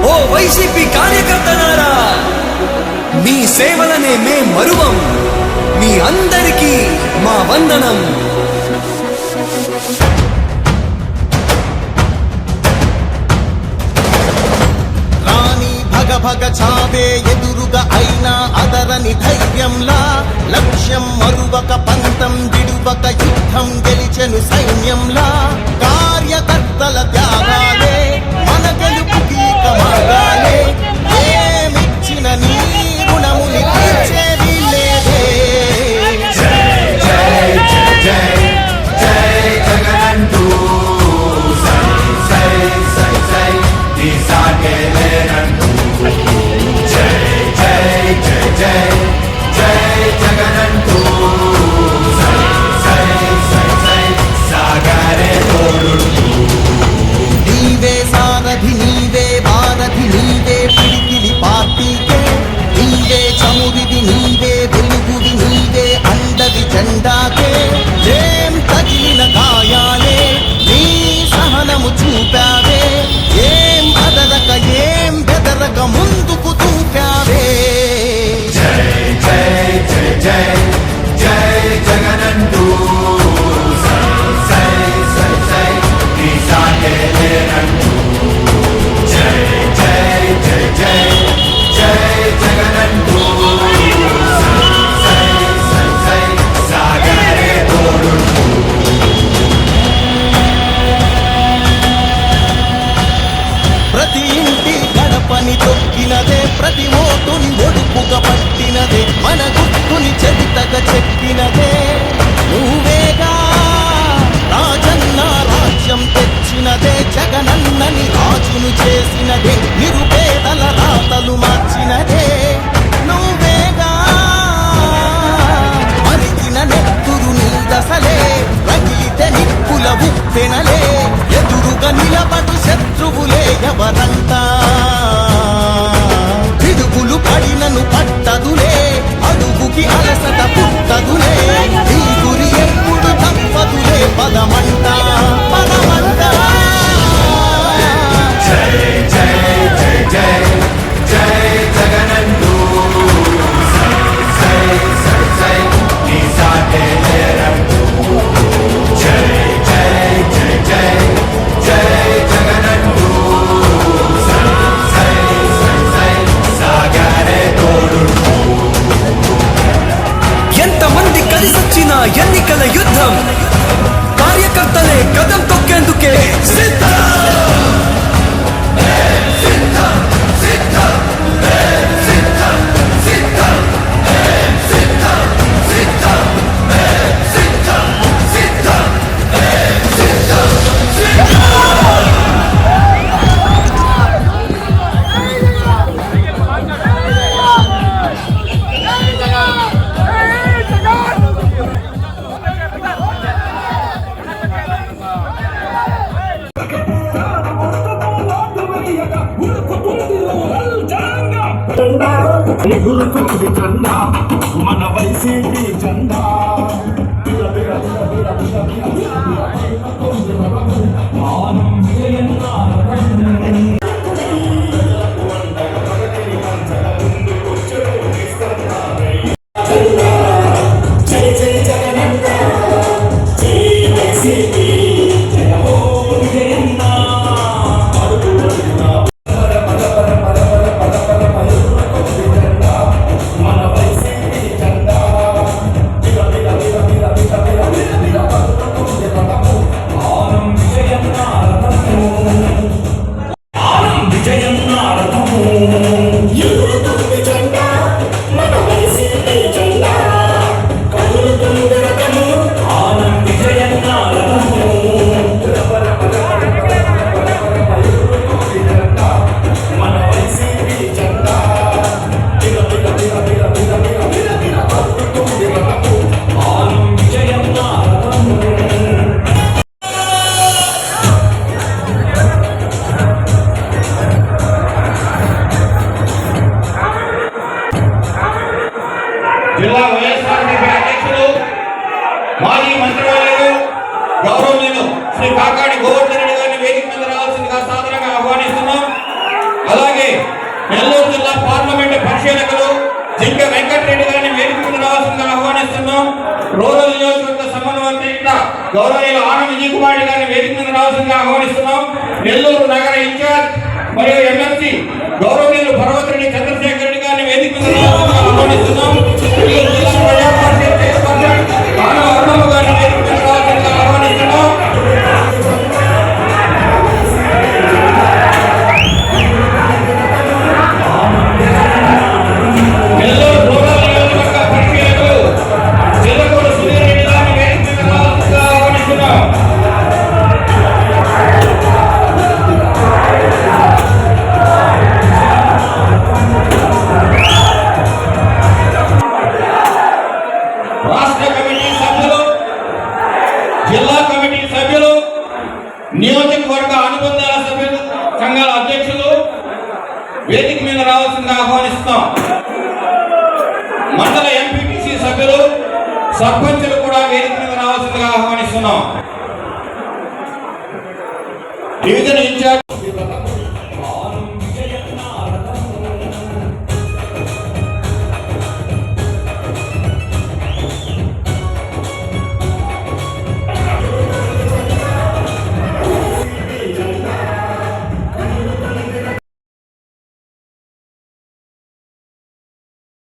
ఓ YCP కార్యకర్తలారా, మీ సేవలనే మే మరువం. మీ అందరికీ మా వందనం. రాణి భగ భగ చావే ఎదురుగా అయినా అదరని ధైర్యంలా, లక్ష్యం మరువక పంతం విడువక యుద్ధం గెలిచెను సైన్యంలా. కార్యకర్తల త్యాగాలే మన గెలుపుకి కమాగాలే. ఏమిచ్చిన నీ రుణముని తీర్చేది లేదే. జై జై జై జై జై జగనంటూ సై సై సై సై నీ సాగే లేనంటూ. జై జై జై జై జై జగనంటూ సై సై సై సై సాగరే తోడుంటూ. నీవే సారథి నీవే వారధి నీవే పిడికిలి పార్టీకే. నీవే చమురిది నీవే వెలుగువి నీవే అండది జెండాకే. ఏం తగిలిన గాయాలే నీ సహనము చూపావే. ఏం అదరక ఏం బెదరక ముందుకు దూకావే. జై జై జై జై జై జగనంటూ సై సై సై సై నీ సాగే లేనంటూ. జై జై జై జై జై జగనంటూ సై సై సై సై సాగరే తోడుంటూ. ప్రతి ఇంటి గడపని తొక్కినదే, ప్రతి ఓటుని ఒడుపుగా పట్టినదే, మన గుట్టుని చెవితగా చెక్కినదే నువ్వేగా. రాజన్న రాజ్యం తెచ్చినదే, జగనన్నని రాజును చేసినదే, నిరుపేదల రాతలు మార్చినదే నువ్వేగా. మరిగిన నెత్తురు నీ దశలే, రగిలితే నిప్పుల ఉప్పెనలే. ఎదురుగా నిలబడు శత్రువులే ఎవరంతా. పిడుగులు పడినను పట్టదులే, అడుగుకి అలసట పుట్టదులే. ఈ గురి ఎప్పుడు తప్పదులే, పదమంట పదమంట. జై జై జై జై జై జగనంటూ సై సై సై సై నీ సాగే లేనంటూ. జై జై జై జై జై జగనంటూ సై సై సై సై సాగరే తోడుంటూ. ఎంతమంది కలిసొచ్చిన ఎన్నికల యుద్ధం, కార్యకర్తలే కదం తొక్కేందుకే సిద్ధం. మన వైసీపీ జెండా మన వైసీపీ జెండా జిల్లా వైఎస్ఆర్సీపీ అధ్యక్షులు మాజీ మంత్రివర్యులు గౌరవనీయులు శ్రీ కాకాని గోవర్ధన్ రెడ్డి గారిని వేదిక మీద రావాల్సిందిగా సాదరంగా ఆహ్వానిస్తున్నాం. అలాగే నెల్లూరు జిల్లా పార్లమెంటు పరిశీలకులు జింక వెంకటరెడ్డి గారిని వేదిక మీద రావాల్సిందిగా ఆహ్వానిస్తున్నాం. రూరల్ నియోజకవర్గ సమన్వయకర్త గౌరవనీయులు ఆనంద్ విజయ్ కుమార్ గారిని వేదిక మీద రావాల్సిందిగా ఆహ్వానిస్తున్నాం. నెల్లూరు నగర ఇన్ఛార్జ్ మరియు ఎమ్మెల్సీ గౌరవనీయులు పర్వతరెడ్డి చంద్రశేఖర్ రెడ్డి గారిని వేదిక మీద రావాల్సిందిగా ఆహ్వానిస్తున్నాం. నెల్లూరు జిల్లా ప్రజా పరిషత్ చైర్పర్సన్ ఆనవ అరుణమ్మ గారిని వేదిక మీద రావాల్సిందిగా ఆహ్వానిస్తున్నాం. నెల్లూరు రూరల్ నియోజకవర్గ పరిశీలకులు జిల్లకూరు సుధీర్ రెడ్డి గారిని వేదిక మీద రావాల్సిందిగా ఆహ్వానిస్తున్నాం. రాష్ట్ర కమిటీ సభ్యులు, జిల్లా కమిటీ సభ్యులు, నియోజకవర్గ అనుబంధాల సభ్యులు, సంఘాల అధ్యక్షులు వేదిక మీద రావాల్సిందిగా ఆహ్వానిస్తున్నాం. మండల ఎంపీటీసీ సభ్యులు, సర్పంచులు కూడా వేదిక మీద రావాల్సిందిగా ఆహ్వానిస్తున్నాం. Division incharge